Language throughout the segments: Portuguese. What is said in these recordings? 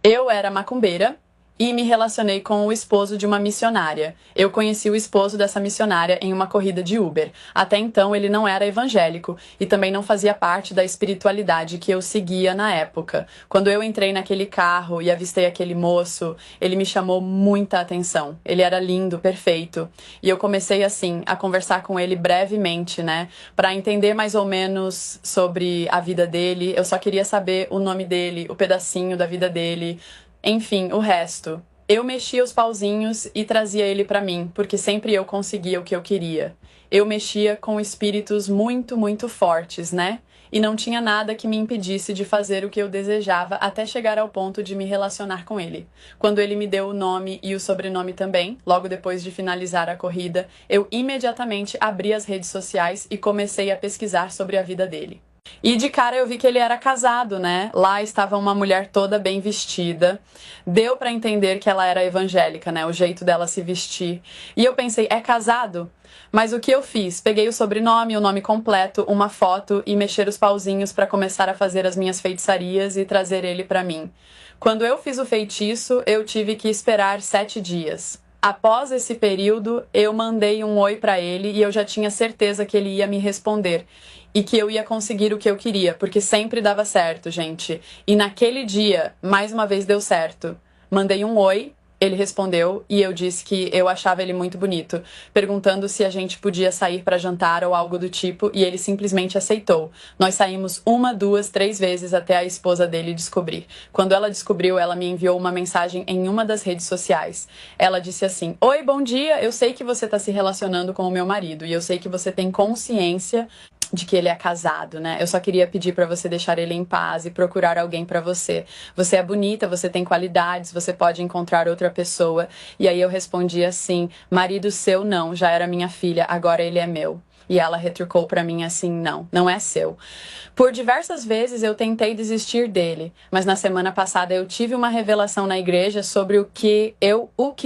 Eu era macumbeira e me relacionei com o esposo de uma missionária. Eu conheci o esposo dessa missionária em uma corrida de Uber. Até então ele não era evangélico e também não fazia parte da espiritualidade que eu seguia na época. Quando eu entrei naquele carro e avistei aquele moço, ele me chamou muita atenção. Ele era lindo, perfeito. E eu comecei assim a conversar com ele brevemente, né, para entender mais ou menos sobre a vida dele. Eu só queria saber o nome dele, o pedacinho da vida dele. Enfim, o resto. Eu mexia os pauzinhos e trazia ele pra mim, porque sempre eu conseguia o que eu queria. Eu mexia com espíritos muito, muito fortes, né? E não tinha nada que me impedisse de fazer o que eu desejava até chegar ao ponto de me relacionar com ele. Quando ele me deu o nome e o sobrenome também, logo depois de finalizar a corrida, eu imediatamente abri as redes sociais e comecei a pesquisar sobre a vida dele. E de cara eu vi que ele era casado, né? Lá estava uma mulher toda bem vestida. Deu pra entender que ela era evangélica, né? O jeito dela se vestir. E eu pensei, é casado? Mas o que eu fiz? Peguei o sobrenome, o nome completo, uma foto e mexer os pauzinhos pra começar a fazer as minhas feitiçarias e trazer ele pra mim. Quando eu fiz o feitiço, eu tive que esperar 7 dias. Após esse período, eu mandei um oi pra ele e eu já tinha certeza que ele ia me responder. E que eu ia conseguir o que eu queria, porque sempre dava certo, gente. E naquele dia, mais uma vez deu certo. Mandei um oi, ele respondeu e eu disse que eu achava ele muito bonito, perguntando se a gente podia sair para jantar ou algo do tipo, e ele simplesmente aceitou. Nós saímos 1, 2, 3 vezes até a esposa dele descobrir. Quando ela descobriu, ela me enviou uma mensagem em uma das redes sociais. Ela disse assim: "Oi, bom dia, eu sei que você está se relacionando com o meu marido e eu sei que você tem consciência de que ele é casado, né? Eu só queria pedir pra você deixar ele em paz e procurar alguém pra você. Você é bonita, você tem qualidades, você pode encontrar outra pessoa." E aí eu respondi assim: "Marido seu não, já era minha filha, agora ele é meu." E ela retrucou pra mim assim: "Não, não é seu." Por diversas vezes eu tentei desistir dele, mas na semana passada eu tive uma revelação na igreja sobre o que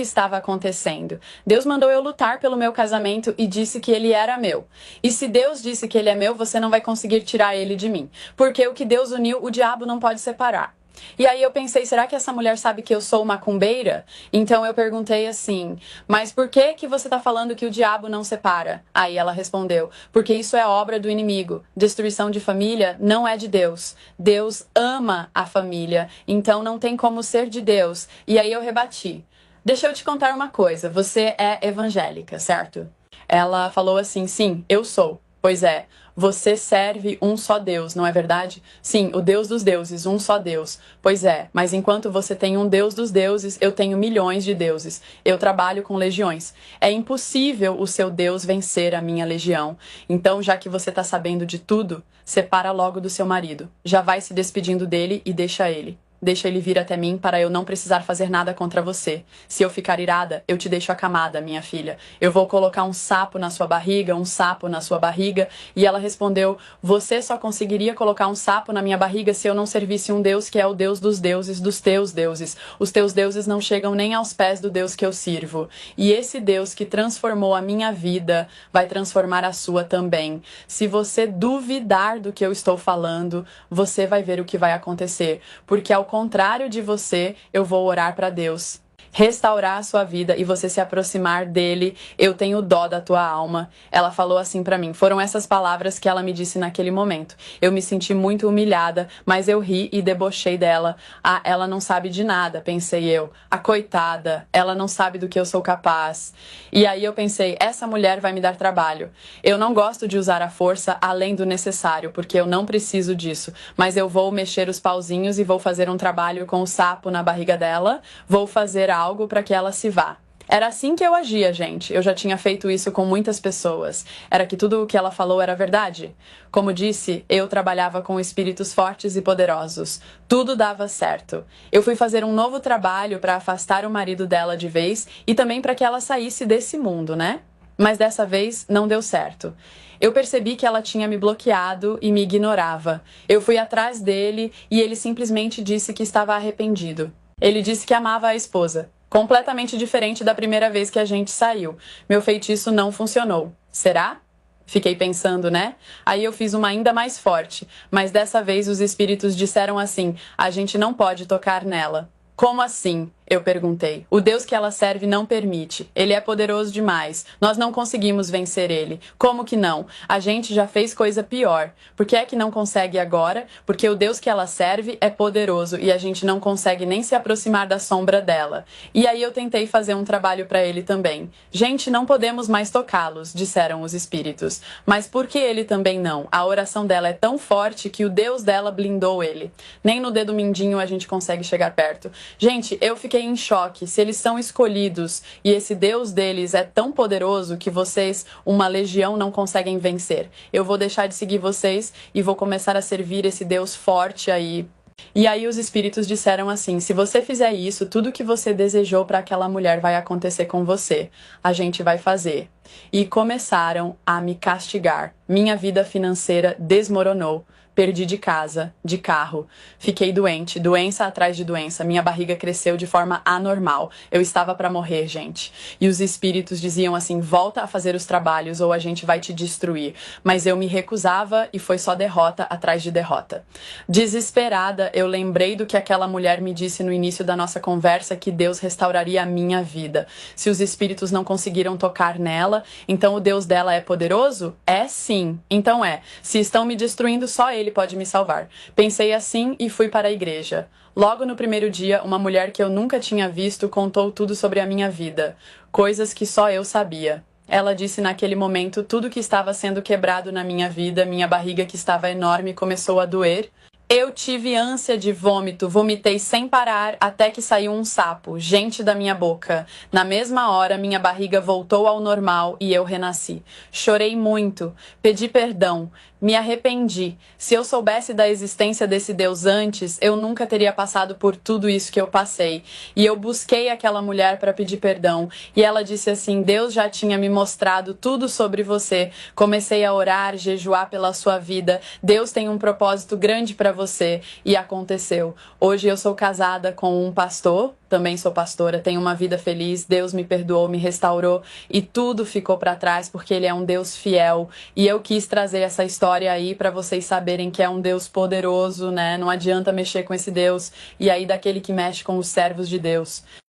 estava acontecendo. Deus mandou eu lutar pelo meu casamento e disse que ele era meu. E se Deus disse que ele é meu, você não vai conseguir tirar ele de mim. Porque o que Deus uniu, o diabo não pode separar. E aí eu pensei, será que essa mulher sabe que eu sou macumbeira? Então eu perguntei assim, mas por que que você tá falando que o diabo não separa? Aí ela respondeu, porque isso é obra do inimigo. Destruição de família não é de Deus. Deus ama a família, então não tem como ser de Deus. E aí eu rebati. Deixa eu te contar uma coisa, você é evangélica, certo? Ela falou assim, sim, eu sou. Pois é, você serve um só Deus, não é verdade? Sim, o Deus dos deuses, um só Deus. Pois é, mas enquanto você tem um Deus dos deuses, eu tenho milhões de deuses. Eu trabalho com legiões. É impossível o seu Deus vencer a minha legião. Então, já que você tá sabendo de tudo, separa logo do seu marido. Já vai se despedindo dele e deixa ele. Deixa ele vir até mim para eu não precisar fazer nada contra você. Se eu ficar irada, eu te deixo acamada, minha filha. Eu vou colocar um sapo na sua barriga, um sapo na sua barriga." E ela respondeu, você só conseguiria colocar um sapo na minha barriga se eu não servisse um Deus que é o Deus dos deuses, dos teus deuses. Os teus deuses não chegam nem aos pés do Deus que eu sirvo. E esse Deus que transformou a minha vida vai transformar a sua também. Se você duvidar do que eu estou falando, você vai ver o que vai acontecer. Porque ao contrário de você, eu vou orar para Deus restaurar a sua vida e você se aproximar dele. Eu tenho dó da tua alma. Ela falou assim pra mim. Foram essas palavras que ela me disse naquele momento. Eu me senti muito humilhada, mas eu ri e debochei dela. Ah, ela não sabe de nada, pensei eu. A coitada, ela não sabe do que eu sou capaz. E aí eu pensei, essa mulher vai me dar trabalho. Eu não gosto de usar a força além do necessário, porque eu não preciso disso. Mas eu vou mexer os pauzinhos e vou fazer um trabalho com o sapo na barriga dela. Vou fazer algo para que ela se vá. Era assim que eu agia, gente. Eu já tinha feito isso com muitas pessoas. Era que tudo o que ela falou era verdade. Como disse, eu trabalhava com espíritos fortes e poderosos. Tudo dava certo. Eu fui fazer um novo trabalho para afastar o marido dela de vez e também para que ela saísse desse mundo, né? Mas dessa vez não deu certo. Eu percebi que ela tinha me bloqueado e me ignorava. Eu fui atrás dele e ele simplesmente disse que estava arrependido. Ele disse que amava a esposa. Completamente diferente da primeira vez que a gente saiu. Meu feitiço não funcionou. Será? Fiquei pensando, né? Aí eu fiz uma ainda mais forte. Mas dessa vez os espíritos disseram assim, a gente não pode tocar nela. Como assim? Eu perguntei. O Deus que ela serve não permite. Ele é poderoso demais. Nós não conseguimos vencer ele. Como que não? A gente já fez coisa pior. Por que é que não consegue agora? Porque o Deus que ela serve é poderoso e a gente não consegue nem se aproximar da sombra dela. E aí eu tentei fazer um trabalho para ele também. Gente, não podemos mais tocá-los, disseram os espíritos. Mas por que ele também não? A oração dela é tão forte que o Deus dela blindou ele. Nem no dedo mindinho a gente consegue chegar perto. Gente, eu fiquei em choque. Se eles são escolhidos e esse Deus deles é tão poderoso que vocês, uma legião, não conseguem vencer. Eu vou deixar de seguir vocês e vou começar a servir esse Deus forte aí. E aí os espíritos disseram assim: se você fizer isso, tudo que você desejou para aquela mulher vai acontecer com você. A gente vai fazer. E começaram a me castigar. Minha vida financeira desmoronou. Perdi de casa, de carro, fiquei doente, doença atrás de doença, minha barriga cresceu de forma anormal. Eu estava para morrer, gente. E os espíritos diziam assim: volta a fazer os trabalhos ou a gente vai te destruir. Mas eu me recusava e foi só derrota atrás de derrota. Desesperada, eu lembrei do que aquela mulher me disse no início da nossa conversa, que Deus restauraria a minha vida. Se os espíritos não conseguiram tocar nela, então o Deus dela é poderoso? É sim. Então é. Se estão me destruindo, só ele pode me salvar. Pensei assim e fui para a igreja. Logo no primeiro dia, uma mulher que eu nunca tinha visto contou tudo sobre a minha vida, coisas que só eu sabia. Ela disse naquele momento tudo que estava sendo quebrado na minha vida, minha barriga que estava enorme começou a doer. Eu tive ânsia de vômito, vomitei sem parar até que saiu um sapo, gente da minha boca. Na mesma hora, minha barriga voltou ao normal e eu renasci. Chorei muito, pedi perdão, me arrependi. Se eu soubesse da existência desse Deus antes, eu nunca teria passado por tudo isso que eu passei. E eu busquei aquela mulher para pedir perdão. E ela disse assim: Deus já tinha me mostrado tudo sobre você. Comecei a orar, jejuar pela sua vida. Deus tem um propósito grande para você. E aconteceu. Hoje eu sou casada com um pastor, também sou pastora, tenho uma vida feliz. Deus me perdoou, me restaurou e tudo ficou para trás porque Ele é um Deus fiel. E eu quis trazer essa história aí para vocês saberem que é um Deus poderoso, né? Não adianta mexer com esse Deus. E aí daquele que mexe com os servos de Deus.